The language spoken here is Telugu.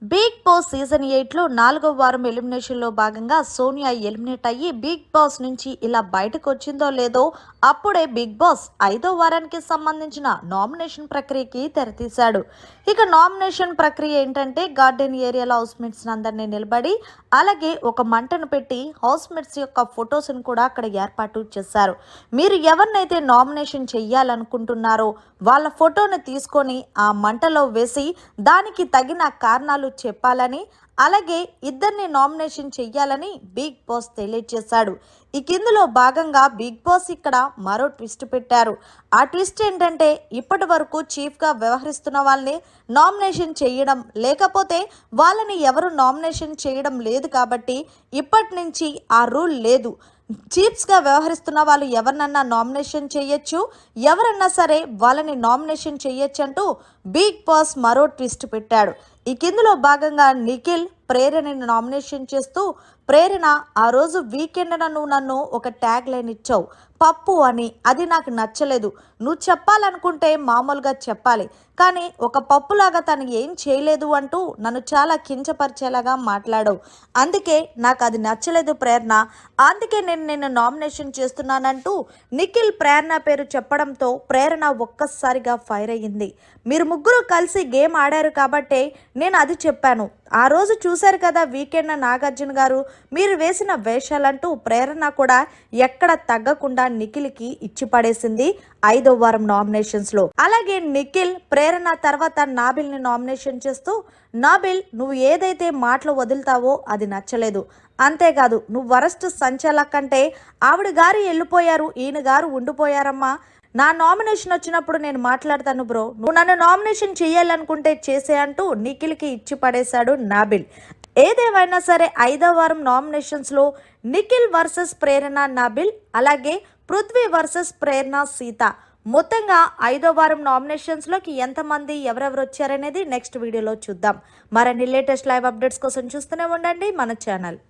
బిగ్ బాస్ సీజన్ 8లో 4వ వారం ఎలిమినేషన్లో భాగంగా సోనియా ఎలిమినేట్ అయ్యి బిగ్ బాస్ నుంచి ఇలా బయటకు వచ్చిందో లేదో అప్పుడే బిగ్ బాస్ 5వ వారానికి సంబంధించిన నామినేషన్ ప్రక్రియకి తెరతీశాడు. ఇక నామినేషన్ ప్రక్రియ ఏంటంటే గార్డెన్ ఏరియాలో హౌస్మేట్స్ అందరినీ నిలబడి అలాగే ఒక మంటను పెట్టి హౌస్మేట్స్ యొక్క ఫొటోస్ని కూడా అక్కడ ఏర్పాటు చేశారు. మీరు ఎవరినైతే నామినేషన్ చెయ్యాలనుకుంటున్నారో వాళ్ళ ఫోటోని తీసుకొని ఆ మంటలో వేసి దానికి తగిన కారణాలు చెప్పాలని అలాగే ఇద్దరిని నామినేషన్ చెయ్యాలని బిగ్ బాస్ తెలియజేశాడు. ఇందులో భాగంగా బిగ్ బాస్ ఇక్కడ మరో ట్విస్ట్ పెట్టారు. ఆ ట్విస్ట్ ఏంటంటే ఇప్పటి వరకు చీఫ్గా వ్యవహరిస్తున్న వాళ్ళని నామినేషన్ చేయడం లేకపోతే వాళ్ళని ఎవరు నామినేషన్ చేయడం లేదు కాబట్టి ఇప్పటి నుంచి ఆ రూల్ లేదు. చీఫ్స్గా వ్యవహరిస్తున్న వాళ్ళు ఎవరినన్నా నామినేషన్ చేయొచ్చు, ఎవరన్నా సరే వాళ్ళని నామినేషన్ చేయొచ్చు అంటూ బిగ్ బాస్ మరో ట్విస్ట్ పెట్టాడు. ఇందులో భాగంగా నిఖిల్ ప్రేరణని నామినేషన్ చేస్తూ, ప్రేరణ ఆ రోజు వీకెండ్ నువ్వు నన్ను ఒక ట్యాగ్ లైన్ ఇచ్చావు పప్పు అని, అది నాకు నచ్చలేదు. నువ్వు చెప్పాలనుకుంటే మామూలుగా చెప్పాలి, కానీ ఒక పప్పులాగా తను ఏం చేయలేదు అంటూ నన్ను చాలా కించపరిచేలాగా మాట్లాడావు. అందుకే నాకు అది నచ్చలేదు ప్రేరణ, అందుకే నేను నిన్ను నామినేషన్ చేస్తున్నానంటూ నిఖిల్ ప్రేరణ పేరు చెప్పడంతో ప్రేరణ ఒక్కసారిగా ఫైర్ అయ్యింది. మీరు ముగ్గురు కలిసి గేమ్ ఆడారు కాబట్టే నేను అది చెప్పాను. ఆ రోజు చూశారు కదా వీకెండ్ నాగార్జున గారు మీరు వేసిన వేషాలంటూ ప్రేరణ కూడా ఎక్కడ తగ్గకుండా నిఖిల్కి ఇచ్చి పడేసింది 5వ వారం నామినేషన్స్లో. అలాగే నిఖిల్ ప్రేరణ తర్వాత నాబిల్ని నామినేషన్ చేస్తూ, నాబిల్ నువ్వు ఏదైతే మాటలు వదులుతావో అది నచ్చలేదు, అంతేకాదు నువ్వు వరస్ట్ సంచాలక్ అంటే ఆవిడ గారు వెళ్ళిపోయారు, ఈయన గారు ఉండిపోయారమ్మా, నా నామినేషన్ వచ్చినప్పుడు నేను మాట్లాడతాను బ్రో, నువ్వు నన్ను నామినేషన్ చేయాలనుకుంటే చేసే అంటూ నిఖిల్కి ఇచ్చి పడేశాడు నాబిల్. ఏదేమైనా సరే 5వ వారం నామినేషన్స్లో నిఖిల్ వర్సెస్ ప్రేరణ నాబిల్, అలాగే పృథ్వీ వర్సెస్ ప్రేరణ సీత. మొత్తంగా 5వ వారం నామినేషన్స్లోకి ఎంతమంది ఎవరెవరు వచ్చారనేది నెక్స్ట్ వీడియోలో చూద్దాం. మరిన్ని లేటెస్ట్ లైవ్ అప్డేట్స్ కోసం చూస్తూనే ఉండండి మన ఛానల్.